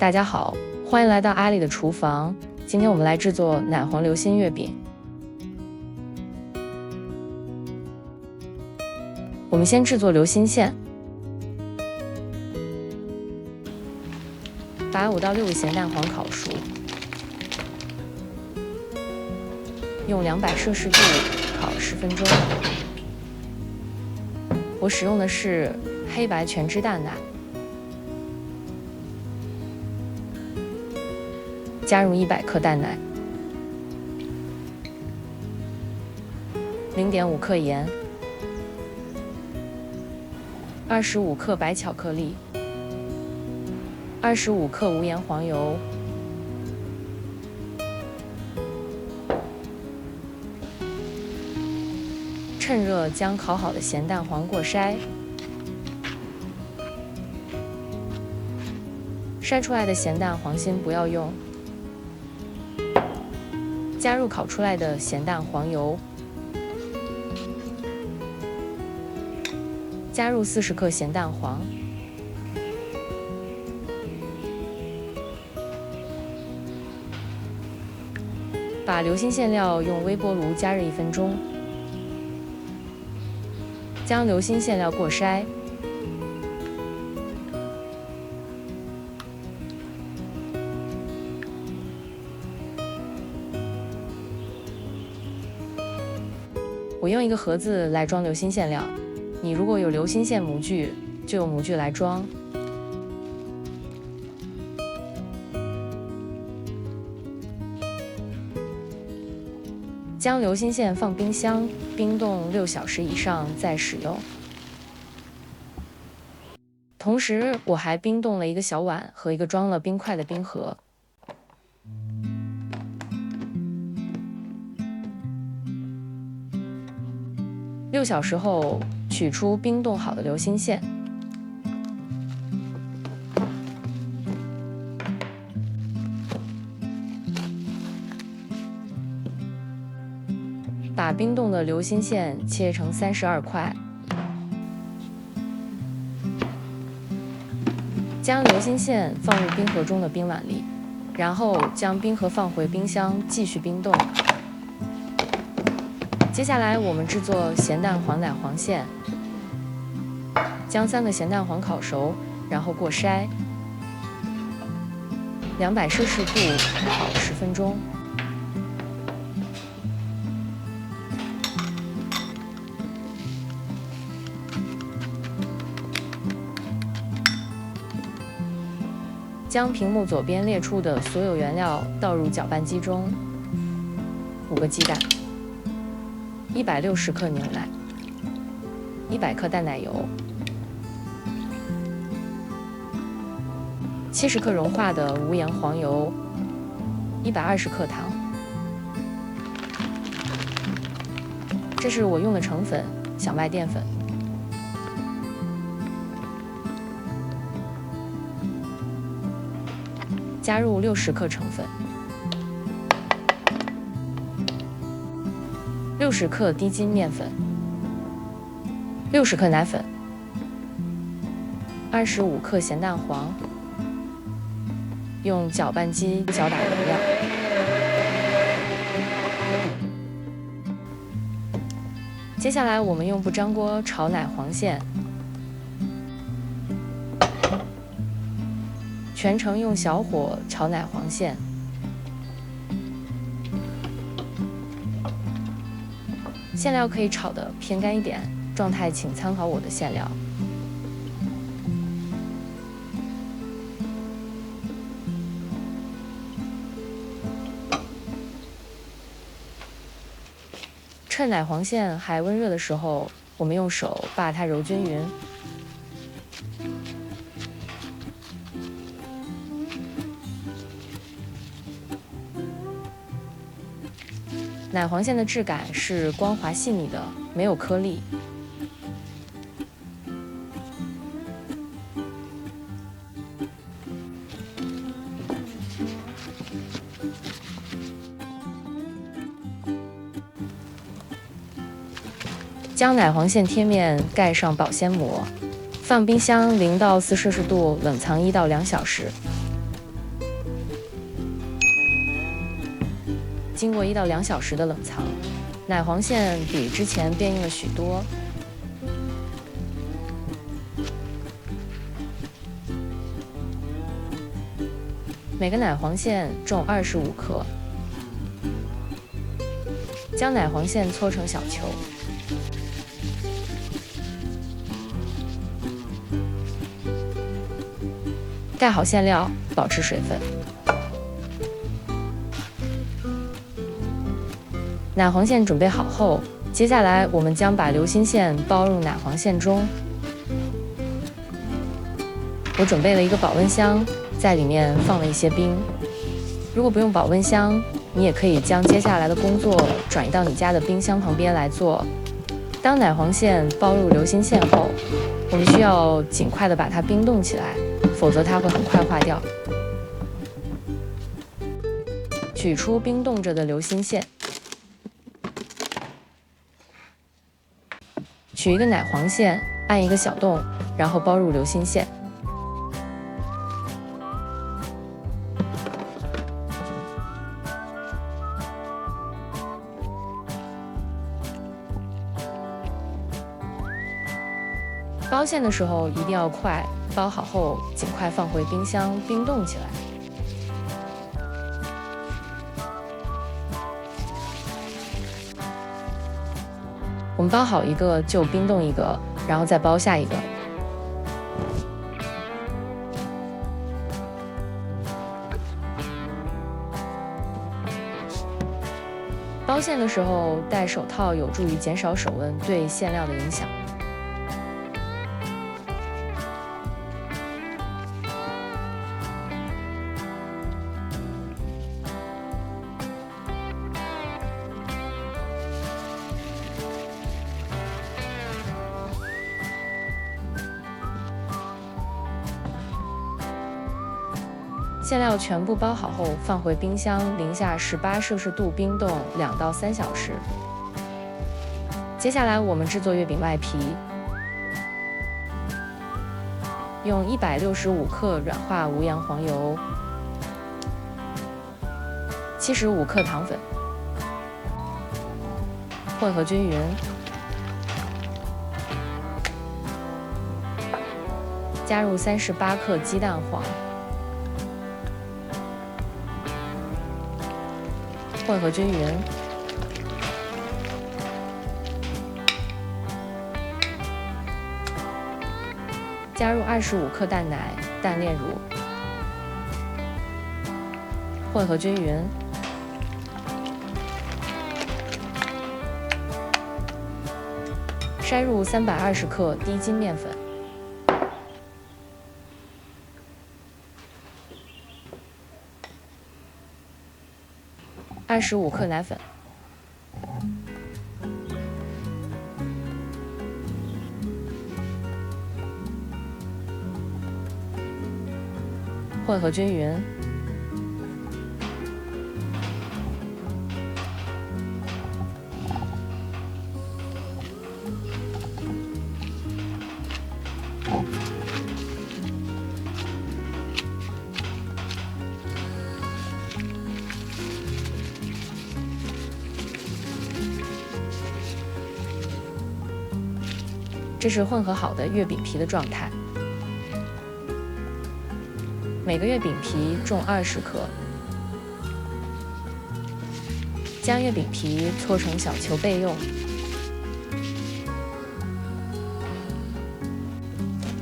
大家好，欢迎来到阿里的厨房。今天我们来制作奶黄流心月饼。我们先制作流心馅，把5到6个咸蛋黄烤熟，用200摄氏度烤10分钟。我使用的是黑白全脂蛋奶，加入100克蛋奶，0.5克盐，25克白巧克力，25克无盐黄油，趁热将烤好的咸蛋黄过筛，筛出来的咸蛋黄心不要用。加入烤出来的咸蛋黄油，加入40克咸蛋黄，把流心馅料用微波炉加热1分钟，将流心馅料过筛，我用一个盒子来装流心馅料，你如果有流心馅模具，就用模具来装。将流心馅放冰箱冰冻6小时以上再使用。同时，我还冰冻了一个小碗和一个装了冰块的冰盒。6小时后，取出冰冻好的流心馅，把冰冻的流心馅切成32块，将流心馅放入冰盒中的冰碗里，然后将冰盒放回冰箱继续冰冻。接下来我们制作咸蛋黄奶黄馅，将3个咸蛋黄烤熟，然后过筛，200摄氏度烤10分钟。将屏幕左边列出的所有原料倒入搅拌机中，5个鸡蛋，160克牛奶，100克淡奶油，70克融化的无盐黄油，120克糖。这是我用的成粉，小麦淀粉。加入60克成粉，60克低筋面粉，60克奶粉，25克咸蛋黄，用搅拌机搅打原料。接下来我们用不粘锅炒奶黄馅，全程用小火炒奶黄馅。馅料可以炒得偏干一点，状态请参考我的馅料。趁奶黄馅还温热的时候，我们用手把它揉均匀。奶黄馅的质感是光滑细腻的，没有颗粒。将奶黄馅贴面盖上保鲜膜，放冰箱0到4摄氏度冷藏1到2小时。经过1到2小时的冷藏，奶黄馅比之前变硬了许多。每个奶黄馅重25克，将奶黄馅搓成小球。盖好馅料，保持水分。奶黄馅准备好后，接下来我们将把流心馅包入奶黄馅中。我准备了一个保温箱，在里面放了一些冰。如果不用保温箱，你也可以将接下来的工作转移到你家的冰箱旁边来做。当奶黄馅包入流心馅后，我们需要尽快的把它冰冻起来，否则它会很快坏掉。取出冰冻着的流心馅，取一个奶黄馅，按一个小洞，然后包入流心馅。包馅的时候一定要快，包好后尽快放回冰箱冰冻起来。我们包好一个就冰冻一个，然后再包下一个。包馅的时候戴手套有助于减少手温对馅料的影响。馅料全部包好后，放回冰箱零下18摄氏度冰冻2到3小时。接下来我们制作月饼外皮，用165克软化无盐黄油，75克糖粉，混合均匀。加入38克鸡蛋黄。混合均匀，加入25克蛋奶、蛋炼乳，混合均匀，筛入320克低筋面粉。25克奶粉，混合均匀，这是混合好的月饼皮的状态。每个月饼皮重20克，将月饼皮搓成小球备用。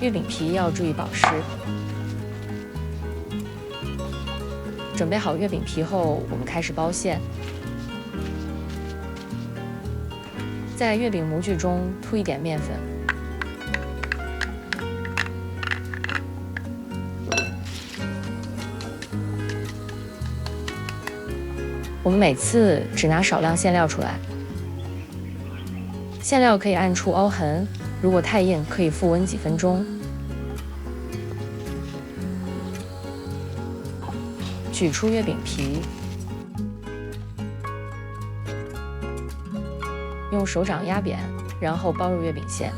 月饼皮要注意保湿。准备好月饼皮后，我们开始包馅。在月饼模具中涂一点面粉。我们每次只拿少量馅料出来，馅料可以按出凹痕，如果太硬可以复温几分钟。取出月饼皮，用手掌压扁，然后包入月饼馅。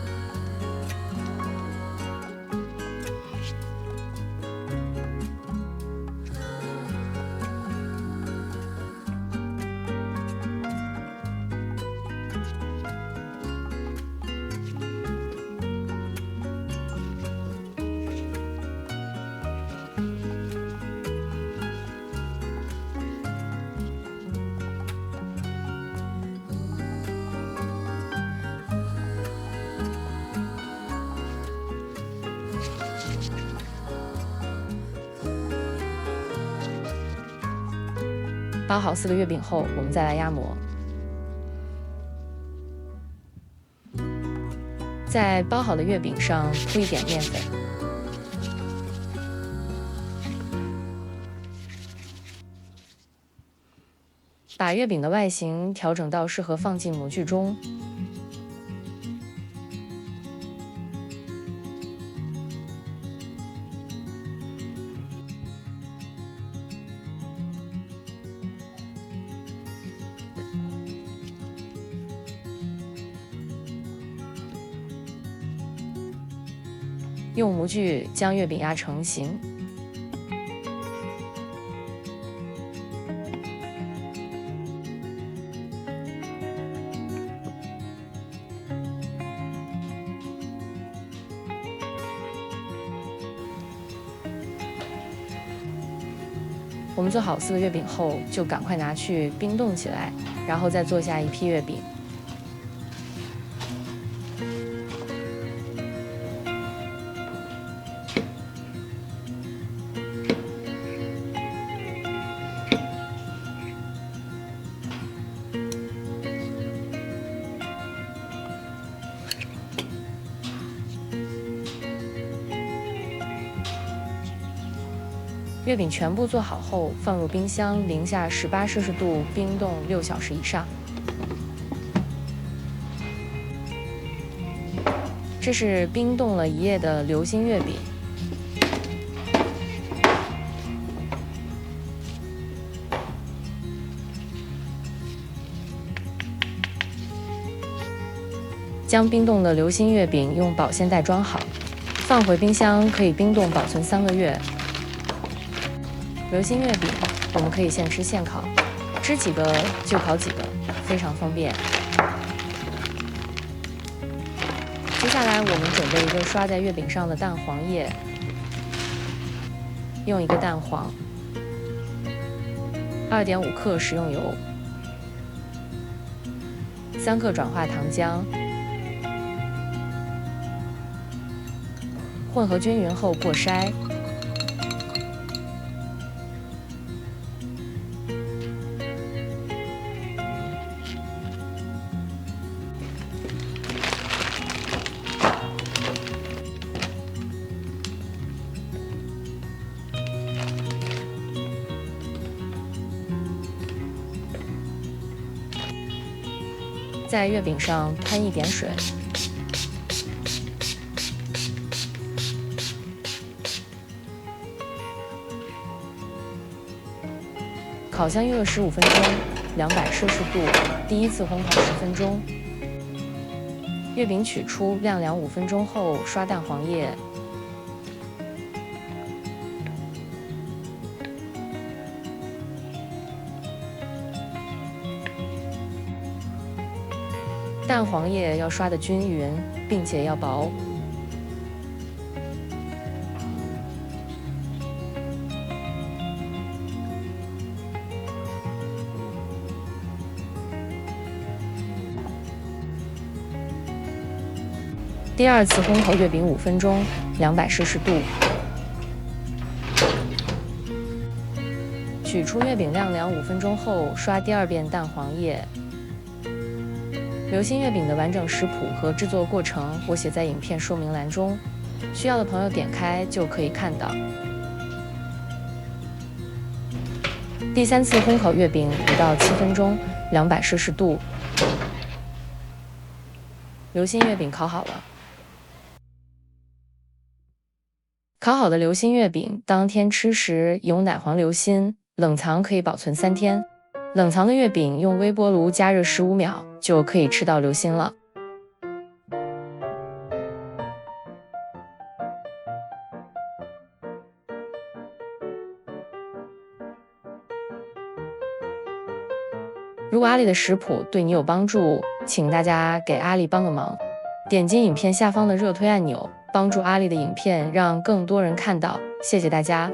包好4个月饼后，我们再来压模。在包好的月饼上铺一点面粉，把月饼的外形调整到适合放进模具中。用模具将月饼压成形，我们做好4个月饼后，就赶快拿去冰冻起来，然后再做下一批月饼。月饼全部做好后，放入冰箱零下18摄氏度冰冻6小时以上。这是冰冻了1夜的流心月饼。将冰冻的流心月饼用保鲜袋装好，放回冰箱可以冰冻保存3个月。流心月饼我们可以现吃现烤，吃几个就烤几个，非常方便。接下来我们准备一个刷在月饼上的蛋黄液，用1个蛋黄，2.5克食用油，3克转化糖浆，混合均匀后过筛。在月饼上喷一点水，烤箱预热15分钟，200摄氏度，第一次烘烤10分钟。月饼取出晾凉5分钟后，刷蛋黄液。蛋黄液要刷得均匀，并且要薄。第2次烘烤月饼5分钟，200摄氏度。取出月饼晾凉5分钟后，刷第2遍蛋黄液。流心月饼的完整食谱和制作过程，我写在影片说明栏中，需要的朋友点开就可以看到。第3次烘烤月饼5到7分钟，200摄氏度。流心月饼烤好了。烤好的流心月饼，当天吃时有奶黄流心，冷藏可以保存3天。冷藏的月饼用微波炉加热15秒就可以吃到流心了。如果阿里的食谱对你有帮助，请大家给阿里帮个忙，点击影片下方的热推按钮，帮助阿里的影片让更多人看到。谢谢大家。